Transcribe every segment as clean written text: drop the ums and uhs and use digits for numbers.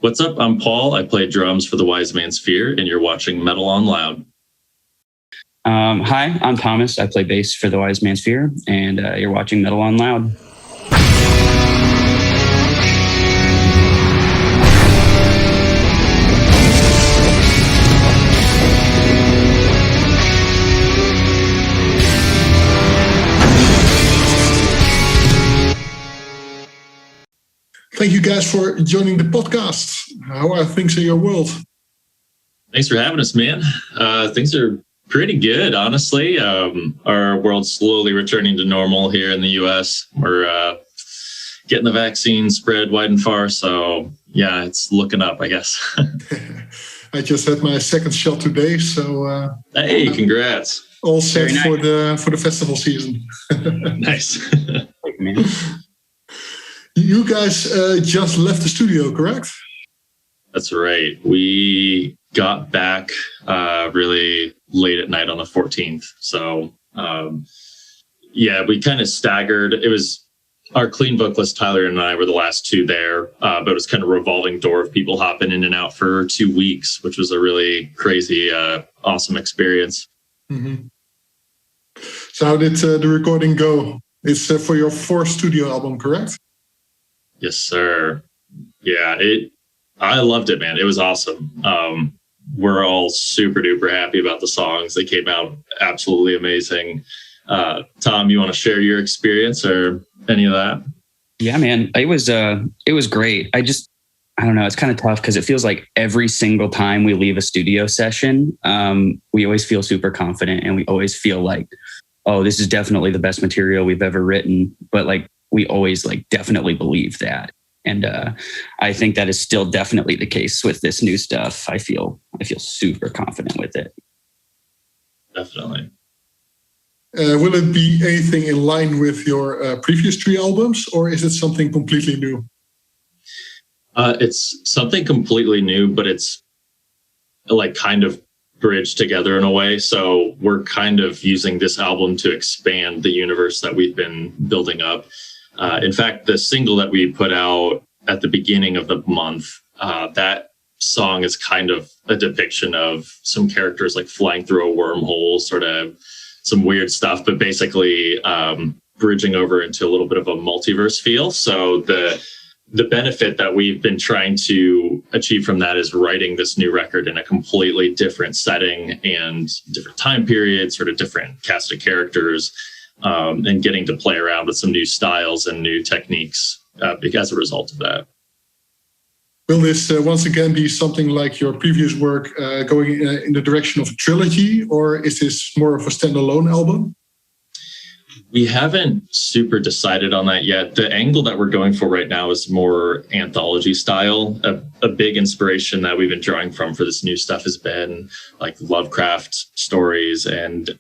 What's up? I'm Paul. I play drums for the Wise Man Sphere, and you're watching Metal on Loud. Hi, I'm Thomas. I play bass for the Wise Man Sphere, and you're watching Metal on Loud. Thank you guys for joining the podcast. How are things in your world? Thanks for having us, man. Things are pretty good, honestly. Our world's slowly returning to normal here in the U.S. We're getting the vaccine spread wide and far. So, yeah, it's looking up, I guess. I just had my second shot today. So, hey, congrats. All set nice. for the festival season. Nice. You guys just left the studio, correct? That's right. We got back really late at night on the 14th. So, we kind of staggered. It was our clean vocalist, Tyler, and I were the last two there, but it was kind of a revolving door of people hopping in and out for 2 weeks, which was a really crazy, awesome experience. Mm-hmm. So how did the recording go? It's for your fourth studio album, correct? Yes, sir. Yeah, I loved it, man. It was awesome. We're all super duper happy about the songs. They came out absolutely amazing. Tom, you want to share your experience or any of that? Yeah, man, it was great. I don't know. It's kind of tough because it feels like every single time we leave a studio session, we always feel super confident and we always feel like, oh, this is definitely the best material we've ever written. But like, we always definitely believe that. And I think that is still definitely the case with this new stuff. I feel super confident with it. Definitely. Will it be anything in line with your previous 3 albums, or is it something completely new? It's something completely new, but it's kind of bridged together in a way. So we're kind of using this album to expand the universe that we've been building up. In fact, the single that we put out at the beginning of the month, that song is kind of a depiction of some characters flying through a wormhole, sort of some weird stuff, but basically bridging over into a little bit of a multiverse feel. So the benefit that we've been trying to achieve from that is writing this new record in a completely different setting and different time period, sort of different cast of characters. And getting to play around with some new styles and new techniques as a result of that. Will this once again be something like your previous work, going in the direction of a trilogy, or is this more of a standalone album? We haven't super decided on that yet. The angle that we're going for right now is more anthology style. A big inspiration that we've been drawing from for this new stuff has been Lovecraft stories and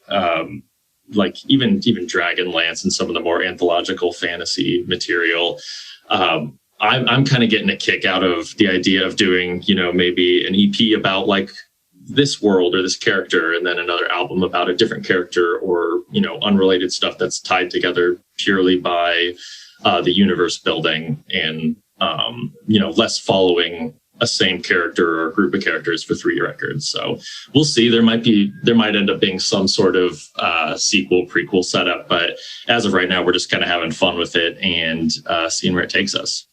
even Dragonlance and some of the more anthological fantasy material. I'm kind of getting a kick out of the idea of doing, maybe an EP about this world or this character, and then another album about a different character, or, unrelated stuff that's tied together purely by the universe building and, less following a same character or group of characters for 3 records. So we'll see. There might end up being some sort of sequel, prequel setup, but as of right now, we're just kind of having fun with it and seeing where it takes us.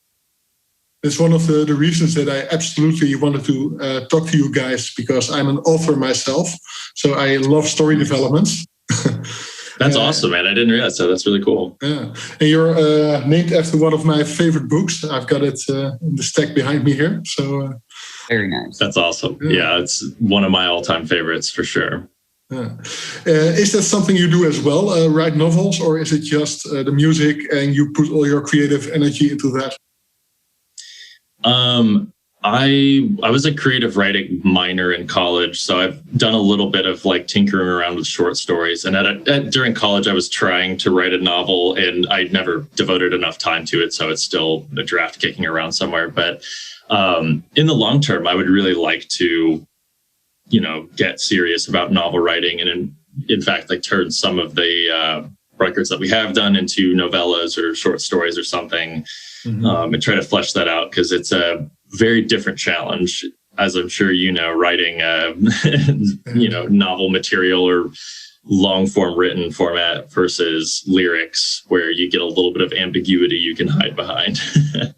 It's one of the reasons that I absolutely wanted to talk to you guys, because I'm an author myself. So I love story developments. That's awesome, man. I didn't realize that. That's really cool. Yeah. And you're named after one of my favorite books. I've got it in the stack behind me here. So very nice. That's awesome. Yeah, it's one of my all-time favorites for sure. Yeah. Is that something you do as well, write novels, or is it just the music and you put all your creative energy into that? I was a creative writing minor in college, so I've done a little bit of tinkering around with short stories. And during college, I was trying to write a novel, and I never devoted enough time to it, so it's still a draft kicking around somewhere. But in the long term, I would really like to, get serious about novel writing, and in fact, turn some of the records that we have done into novellas or short stories or something, and try to flesh that out, because it's a very different challenge, as I'm sure you know, writing novel material or long form written format versus lyrics, where you get a little bit of ambiguity you can hide behind.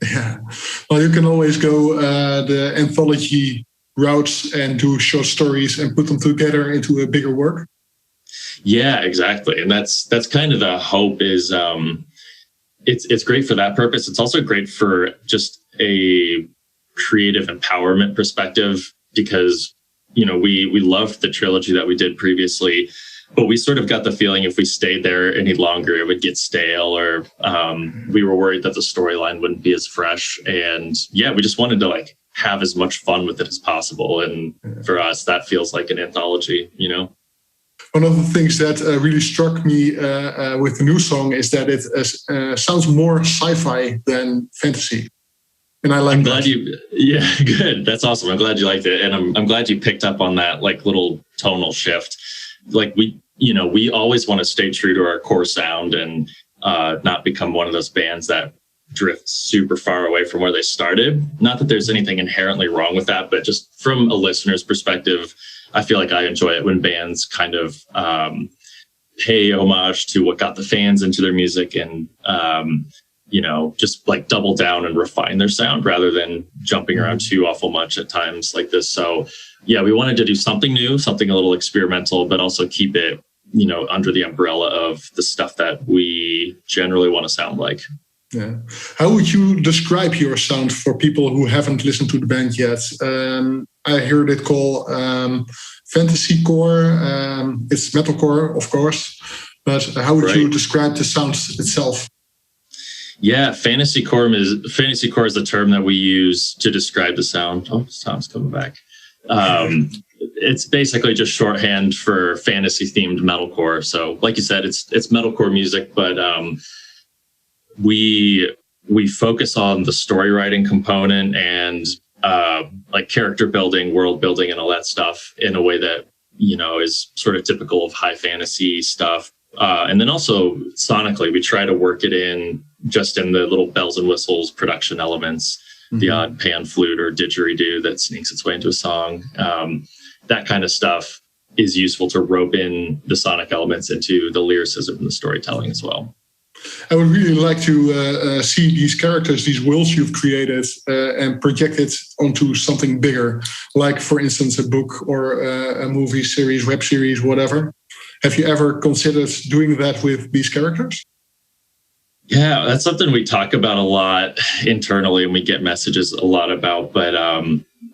Yeah, well, you can always go the anthology routes and do short stories and put them together into a bigger work. Yeah, exactly, and that's kind of the hope. Is it's great for that purpose. It's also great for just a creative empowerment perspective, because we loved the trilogy that we did previously, but we sort of got the feeling if we stayed there any longer it would get stale, or we were worried that the storyline wouldn't be as fresh. And yeah, we just wanted to have as much fun with it as possible, and for us that feels like an anthology. One of the things that really struck me with the new song is that it sounds more sci-fi than fantasy. And I like I'm glad yeah, good. That's awesome. I'm glad you liked it. And I'm glad you picked up on that little tonal shift. We always want to stay true to our core sound and not become one of those bands that drift super far away from where they started. Not that there's anything inherently wrong with that, but just from a listener's perspective, I feel like I enjoy it when bands kind of pay homage to what got the fans into their music, and just double down and refine their sound rather than jumping around too awful much at times like this. So yeah, we wanted to do something new, something a little experimental, but also keep it, under the umbrella of the stuff that we generally want to sound like. Yeah. How would you describe your sound for people who haven't listened to the band yet? I heard it called fantasy core. It's metalcore, of course, but how would you describe the sound itself? Yeah, fantasy core is the term that we use to describe the sound. Oh, Tom's coming back. It's basically just shorthand for fantasy themed metalcore. So, like you said, it's metalcore music, but we focus on the story writing component and character building, world building, and all that stuff in a way that is sort of typical of high fantasy stuff. And then also sonically, we try to work it in just in the little bells and whistles production elements, the odd pan flute or didgeridoo that sneaks its way into a song. That kind of stuff is useful to rope in the sonic elements into the lyricism and the storytelling as well. I would really like to see these characters, these worlds you've created, and project it onto something bigger, like, for instance, a book or a movie series, web series, whatever. Have you ever considered doing that with these characters? Yeah, that's something we talk about a lot internally, and we get messages a lot about. But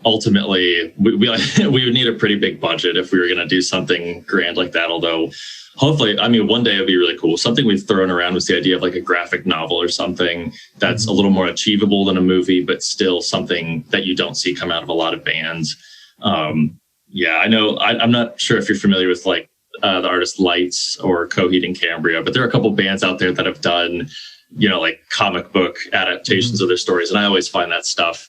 ultimately, we would need a pretty big budget if we were going to do something grand like that. Although, hopefully, one day it'd be really cool. Something we've thrown around was the idea of a graphic novel or something that's a little more achievable than a movie, but still something that you don't see come out of a lot of bands. Yeah, I know. I'm not sure if you're familiar with the artist Lights or Coheed and Cambria, but there are a couple bands out there that have done, comic book adaptations of their stories. And I always find that stuff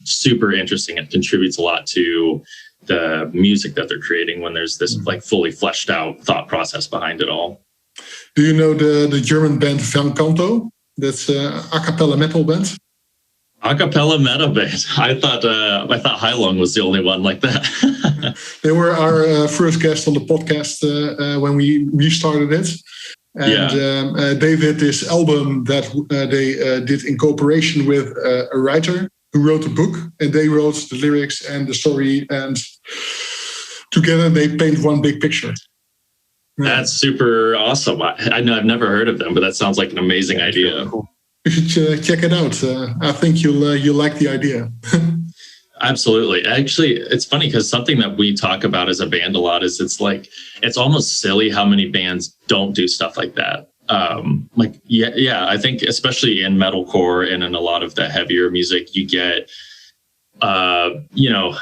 super interesting. It contributes a lot to the music that they're creating when there's this fully fleshed out thought process behind it all. Do you know the German band Van Canto? That's a cappella metal band. A cappella metal band. I thought Heilung was the only one like that. They were our first guest on the podcast when we restarted it. And they did this album that they did in cooperation with a writer who wrote a book, and they wrote the lyrics and the story, and together they paint one big picture. That's super awesome. I know I've never heard of them, but that sounds like an amazing idea. Cool. You should check it out. I think you'll like the idea. Absolutely. Actually, it's funny because something that we talk about as a band a lot is it's almost silly how many bands don't do stuff like that. I think especially in metalcore and in a lot of the heavier music, you get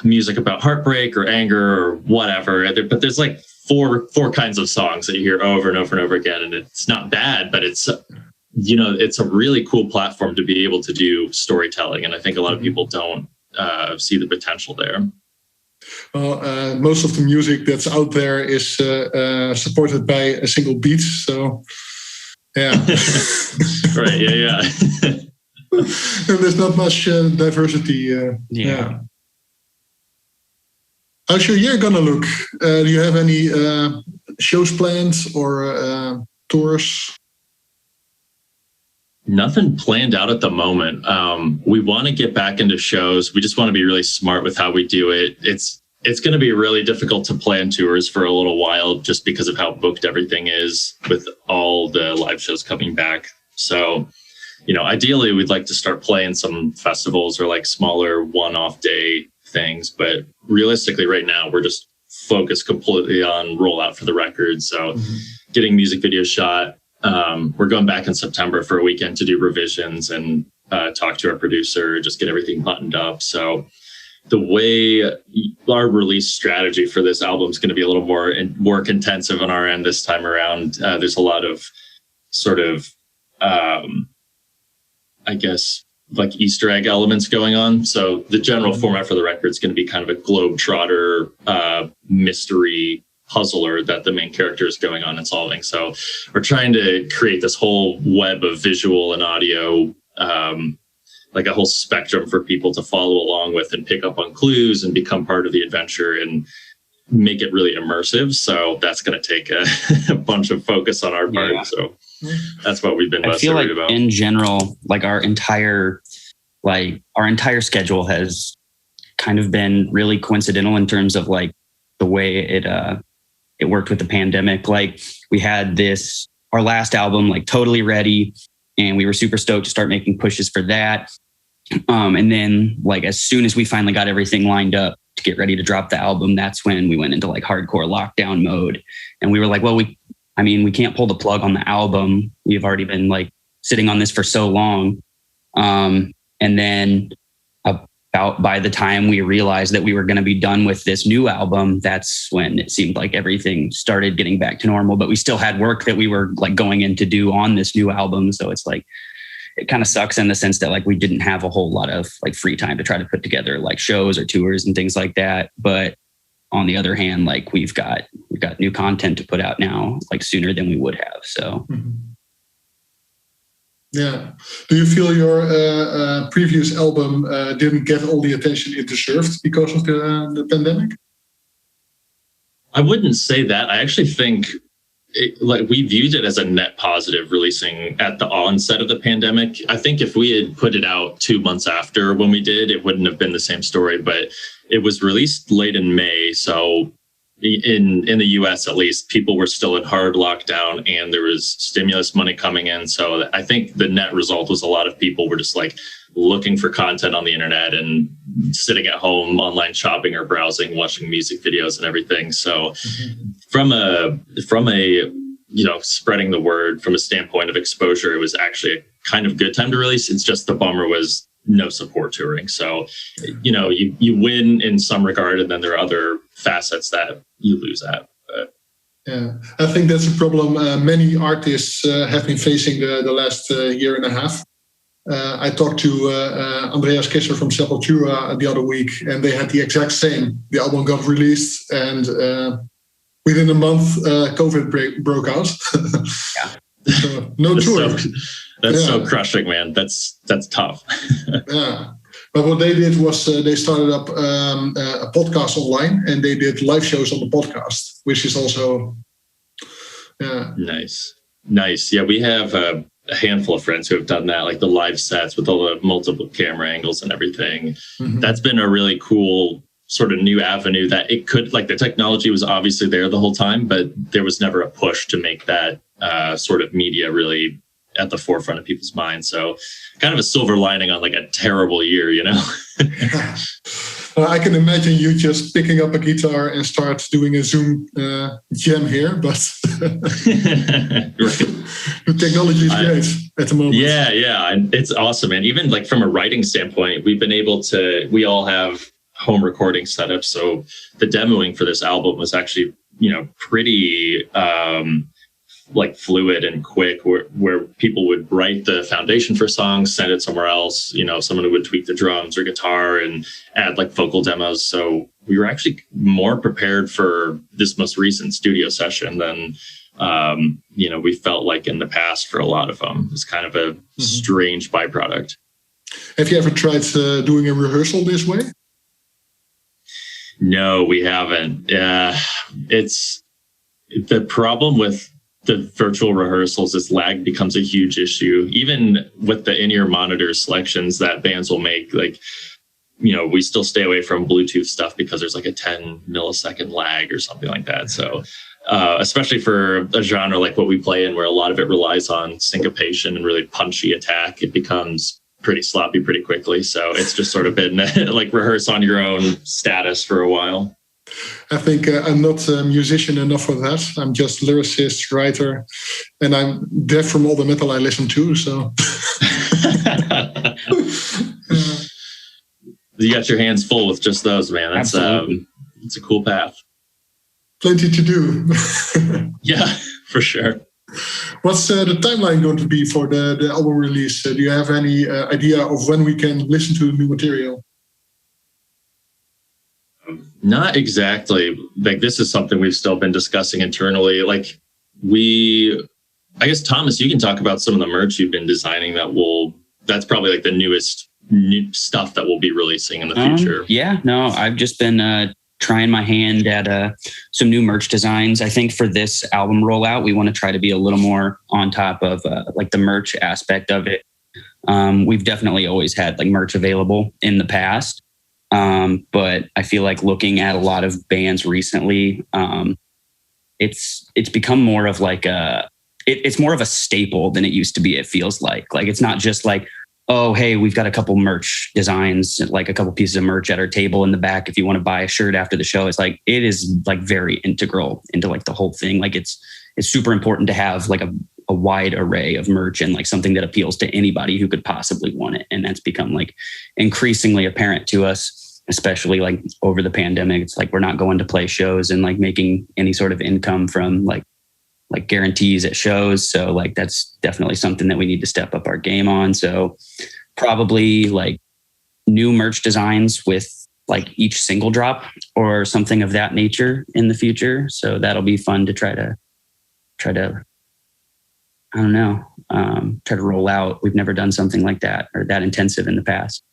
music about heartbreak or anger or whatever. But there's four kinds of songs that you hear over and over and over again, and it's not bad, but it's a really cool platform to be able to do storytelling. And I think a lot of people don't see the potential there. Well, most of the music that's out there is supported by a single beat. So, yeah. Right. Yeah. And there's not much diversity. Yeah. How's your year gonna look? Do you have any shows planned or tours? Nothing planned out at the moment. We want to get back into shows. We just want to be really smart with how we do it. It's going to be really difficult to plan tours for a little while just because of how booked everything is with all the live shows coming back. So, ideally we'd like to start playing some festivals or like smaller one-off day things. But realistically right now, we're just focused completely on rollout for the record. So getting music videos shot. We're going back in September for a weekend to do revisions and talk to our producer, just get everything buttoned up. So the way our release strategy for this album is going to be a little more work intensive on our end this time around. There's a lot of sort of, I guess, like Easter egg elements going on. So the general format for the record is going to be kind of a globetrotter mystery puzzler that the main character is going on and solving. So we're trying to create this whole web of visual and audio, like a whole spectrum for people to follow along with and pick up on clues and become part of the adventure and make it really immersive. So that's going to take a bunch of focus on our part. Yeah. So that's what we've been I feel like about. In general, like our entire schedule has kind of been really coincidental in terms of like the way it worked with the pandemic. Like we had our last album, like totally ready. And we were super stoked to start making pushes for that. And then like, as soon as we finally got everything lined up to get ready to drop the album, that's when we went into like hardcore lockdown mode. And we were like, well, we can't pull the plug on the album. We've already been like sitting on this for so long. And then about by the time we realized that we were going to be done with this new album, that's when it seemed like everything started getting back to normal. But we still had work that we were like going in to do on this new album. So it's like, it kind of sucks in the sense that like we didn't have a whole lot of like free time to try to put together like shows or tours and things like that. But on the other hand, like we've got new content to put out now, like sooner than we would have. So. Yeah. Do you feel your previous album didn't get all the attention it deserved because of the pandemic? I wouldn't say that. I actually think we viewed it as a net positive releasing at the onset of the pandemic. I think if we had put it out 2 months after when we did, it wouldn't have been the same story, but it was released late in May. So in the US, at least, people were still in hard lockdown and there was stimulus money coming in. So I think the net result was a lot of people were just like looking for content on the internet and sitting at home, online shopping or browsing, watching music videos and everything. So from a spreading the word from a standpoint of exposure, it was actually a kind of good time to release. It's just the bummer was no support touring. So, you win in some regard, and then there are other facets that you lose at. But. Yeah, I think that's a problem many artists have been facing the last year and a half. I talked to Andreas Kisser from Sepultura the other week, and they had the exact same. The album got released, and within a month, COVID broke out. Yeah. So, no tour. That's so crushing, man. That's tough. Yeah. But what they did was they started up a podcast online, and they did live shows on the podcast, which is also nice. Yeah, we have a handful of friends who have done that, like the live sets with all the multiple camera angles and everything. That's been a really cool sort of new avenue that it could, like the technology was obviously there the whole time, but there was never a push to make that sort of media really at the forefront of people's minds. So kind of a silver lining on like a terrible year, I can imagine you just picking up a guitar and start doing a Zoom jam here, but the technology is great at the moment. Yeah. It's awesome. And even like from a writing standpoint, we've been able to, we all have home recording setups. So the demoing for this album was actually, pretty like fluid and quick, where people would write the foundation for songs, send it somewhere else, someone who would tweak the drums or guitar and add like vocal demos. So we were actually more prepared for this most recent studio session than, we felt like in the past for a lot of them. It's kind of a strange byproduct. Have you ever tried doing a rehearsal this way? No, we haven't. It's the problem with the virtual rehearsals is lag becomes a huge issue. Even with the in-ear monitor selections that bands will make, like, we still stay away from Bluetooth stuff because there's like a 10 millisecond lag or something like that. So especially for a genre like what we play in, where a lot of it relies on syncopation and really punchy attack, it becomes pretty sloppy pretty quickly. So it's just sort of been like rehearse on your own status for a while. I think I'm not a musician enough for that. I'm just lyricist, writer, and I'm deaf from all the metal I listen to. So you got your hands full with just those, man. That's it's a cool path. Plenty to do. Yeah, for sure. What's the timeline going to be for the album release? Do you have any idea of when we can listen to the new material? Not exactly. Like, this is something we've still been discussing internally. Like, I guess, Thomas, you can talk about some of the merch you've been designing that's probably like the newest new stuff that we'll be releasing in the future. Yeah, no, I've just been trying my hand at some new merch designs. I think for this album rollout, we want to try to be a little more on top of like the merch aspect of it. We've definitely always had like merch available in the past. But I feel like looking at a lot of bands recently, it's become more of like it's more of a staple than it used to be. It feels like it's not just like, oh, hey, we've got a couple merch designs, like a couple pieces of merch at our table in the back. If you want to buy a shirt after the show, it's like, it is like very integral into like the whole thing. Like it's super important to have like a wide array of merch and like something that appeals to anybody who could possibly want it. And that's become like increasingly apparent to us, especially like over the pandemic. It's like, we're not going to play shows and like making any sort of income from like guarantees at shows. So like, that's definitely something that we need to step up our game on. So probably like new merch designs with like each single drop or something of that nature in the future. So that'll be fun to try to, I don't know, try to roll out. We've never done something like that or that intensive in the past.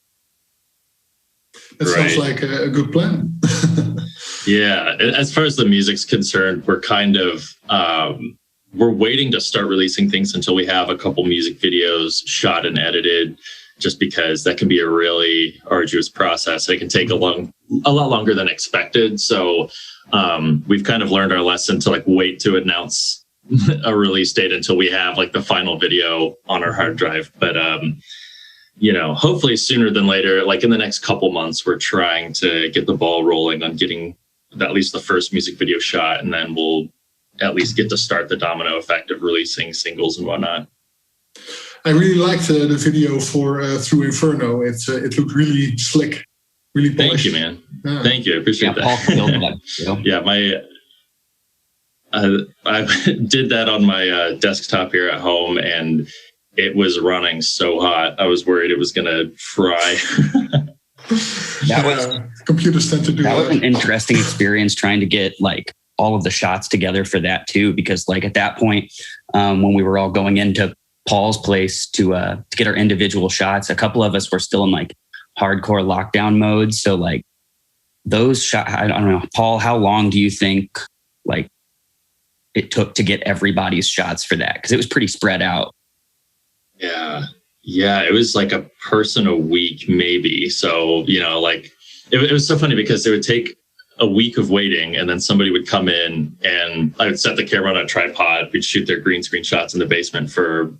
That sounds like a good plan. Yeah, as far as the music's concerned, we're kind of we're waiting to start releasing things until we have a couple music videos shot and edited, just because that can be a really arduous process. It can take a lot longer than expected. So we've kind of learned our lesson to like wait to announce a release date until we have like the final video on our hard drive. But hopefully sooner than later, like in the next couple months, we're trying to get the ball rolling on getting at least the first music video shot, and then we'll at least get to start the domino effect of releasing singles and whatnot. I really liked the video for Through Inferno. It looked really slick, really polished. Thank you, man. Yeah. Thank you. I appreciate that. Paul killed that. Yeah, I did that on my desktop here at home, and it was running so hot. I was worried it was going to fry. That was computers tend to do that. That was an interesting experience trying to get like all of the shots together for that too, because like at that point, when we were all going into Paul's place to get our individual shots, a couple of us were still in like hardcore lockdown mode. So like those shots, I don't know, Paul, how long do you think like it took to get everybody's shots for that? Because it was pretty spread out. Yeah, it was like a person a week, maybe. So, like it was so funny because it would take a week of waiting, and then somebody would come in and I would set the camera on a tripod. We'd shoot their green screen shots in the basement for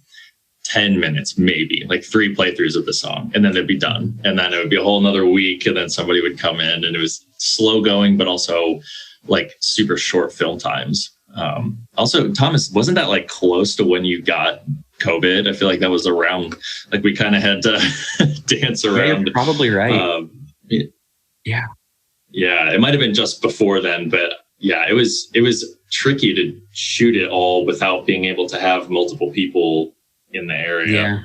10 minutes, maybe like 3 playthroughs of the song, and then they'd be done. And then it would be a whole nother week, and then somebody would come in, and it was slow going, but also like super short film times. Also, Thomas, wasn't that like close to when you got COVID? I feel like that was around, like we kind of had to dance around. You're probably right. Yeah, it might have been just before then, but yeah, it was tricky to shoot it all without being able to have multiple people in the area. Yeah.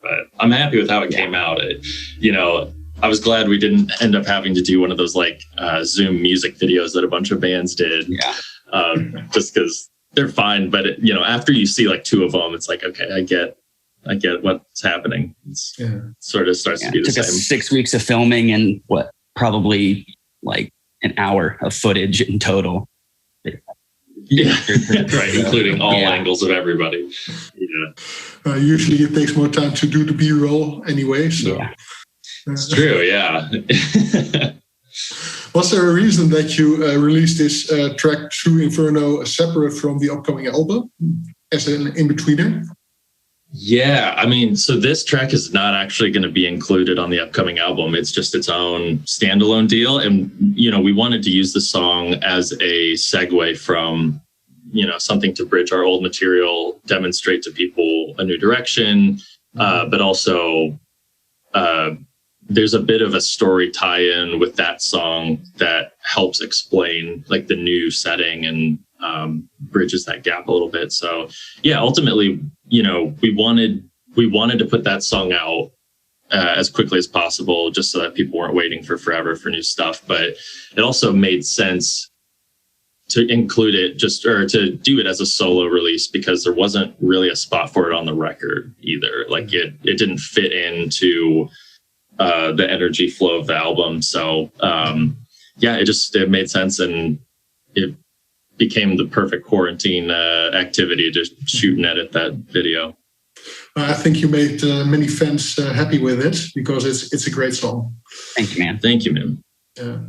But I'm happy with how it came out. I was glad we didn't end up having to do one of those like Zoom music videos that a bunch of bands did. Yeah. Just because they're fine. But, after you see like 2 of them, it's like, okay, I get I get what's happening. It's sort of starts to be the same. It took us 6 weeks of filming and probably like an hour of footage in total. Yeah, right, including all angles of everybody. Yeah. Usually it takes more time to do the B-roll anyway. So. Yeah. It's true, yeah. Was there a reason that you released this track True Inferno separate from the upcoming album as an in-betweener? Yeah, I mean, so this track is not actually going to be included on the upcoming album. It's just its own standalone deal. And, we wanted to use the song as a segue from, something to bridge our old material, demonstrate to people a new direction, but also there's a bit of a story tie-in with that song that helps explain like the new setting and bridges that gap a little bit. So yeah, ultimately, we wanted to put that song out as quickly as possible, just so that people weren't waiting for forever for new stuff. But it also made sense to include it or to do it as a solo release, because there wasn't really a spot for it on the record either. Like it didn't fit into the energy flow of the album. So it made sense, and it became the perfect quarantine activity to shoot and edit that video. I think you made many fans happy with it, because it's a great song. Thank you, man. Thank you, man. Yeah.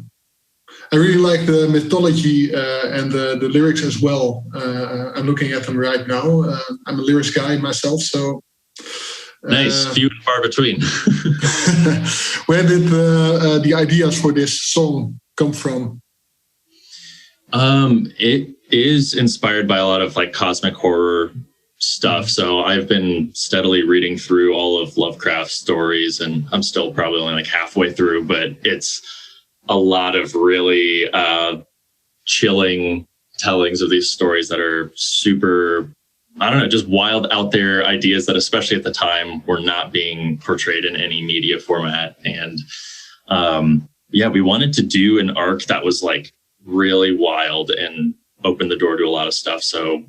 I really like the mythology and the lyrics as well. I'm looking at them right now. I'm a lyrics guy myself, so nice. Few and far between. Where did the ideas for this song come from? It is inspired by a lot of like cosmic horror stuff. So I've been steadily reading through all of Lovecraft's stories, and I'm still probably only like halfway through, but it's a lot of really chilling tellings of these stories that are super, I don't know, just wild out there ideas that, especially at the time, were not being portrayed in any media format. And we wanted to do an arc that was like really wild and open the door to a lot of stuff. So,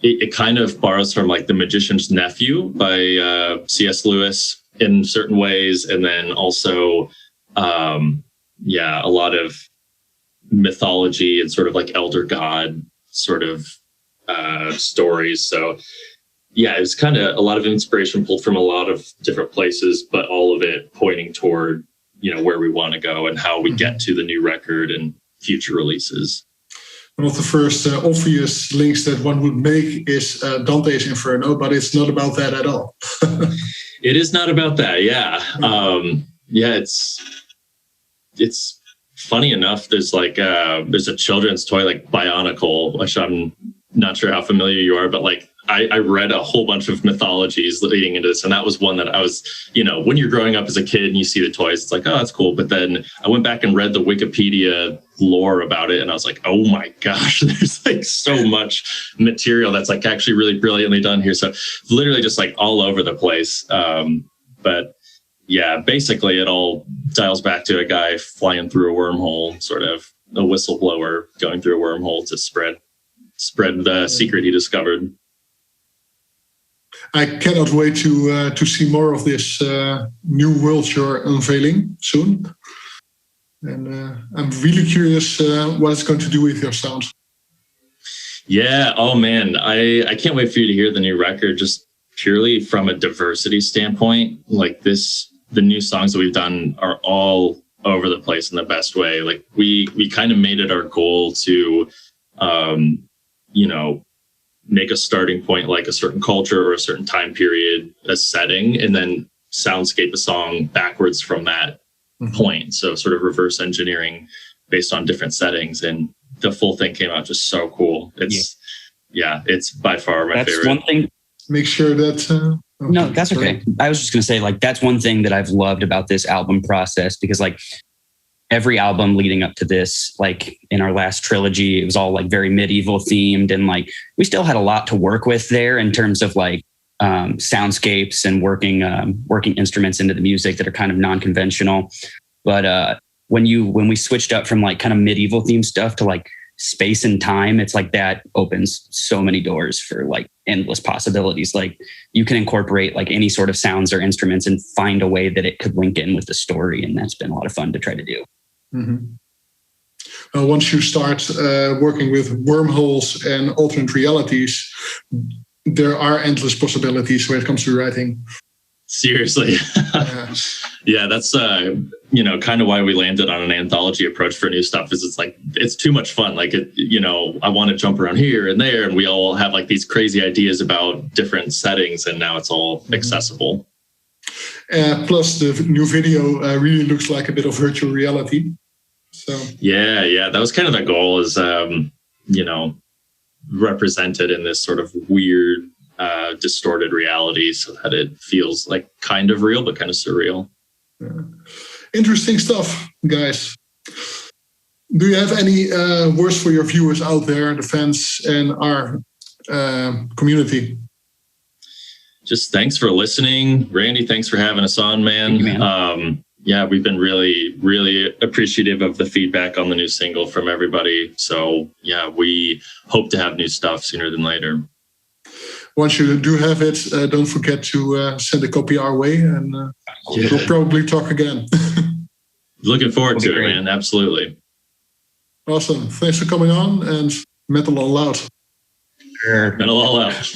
it kind of borrows from like The Magician's Nephew by C.S. Lewis in certain ways. And then also, a lot of mythology and sort of like elder god sort of stories. So yeah, it was kind of a lot of inspiration pulled from a lot of different places, but all of it pointing toward, where we want to go and how we get to the new record and future releases. One of the first obvious links that one would make is Dante's Inferno, but it's not about that at all. It is not about that. Yeah. It's funny enough. There's a children's toy like Bionicle, which I'm not sure how familiar you are, but like I read a whole bunch of mythologies leading into this. And that was one that I was, when you're growing up as a kid and you see the toys, it's like, oh, that's cool. But then I went back and read the Wikipedia lore about it. And I was like, oh my gosh, there's like so much material that's like actually really brilliantly done here. So literally just like all over the place. But yeah, basically it all dials back to a guy flying through a wormhole, sort of a whistleblower going through a wormhole to spread the secret he discovered. I cannot wait to see more of this new world you're unveiling soon. And I'm really curious what it's going to do with your sound. Yeah. Oh, man. I can't wait for you to hear the new record, just purely from a diversity standpoint. Like the new songs that we've done are all over the place in the best way. Like we kind of made it our goal to, make a starting point, like a certain culture or a certain time period, a setting, and then soundscape a song backwards from that point. So sort of reverse engineering based on different settings. And the full thing came out just so cool. It's by far my favorite. One thing. Make sure that... No, that's okay. I was just going to say, like, that's one thing that I've loved about this album process, because like every album leading up to this, like in our last trilogy, it was all like very medieval themed. And like, we still had a lot to work with there in terms of like soundscapes and working instruments into the music that are kind of non-conventional. But when we switched up from like kind of medieval themed stuff to like space and time, it's like that opens so many doors for like endless possibilities. Like you can incorporate like any sort of sounds or instruments and find a way that it could link in with the story. And that's been a lot of fun to try to do. Once you start working with wormholes and alternate realities, there are endless possibilities when it comes to writing. Seriously. Yeah, that's kind of why we landed on an anthology approach for new stuff. Is it's like it's too much fun. Like I want to jump around here and there, and we all have like these crazy ideas about different settings, and now it's all accessible. Plus, the new video really looks like a bit of virtual reality. So yeah, that was kind of the goal. Is represented in this sort of weird, distorted reality, so that it feels like kind of real but kind of surreal. Interesting stuff, guys. Do you have any words for your viewers out there, the fans and our community? Just thanks for listening, Randy. Thanks for having us on, man. Thank you, man. Yeah, we've been really, really appreciative of the feedback on the new single from everybody. So yeah, we hope to have new stuff sooner than later. Once you do have it, don't forget to send a copy our way, and we'll probably talk again. Looking forward to it, man. Absolutely. Awesome. Thanks for coming on, and metal all out. Metal all out.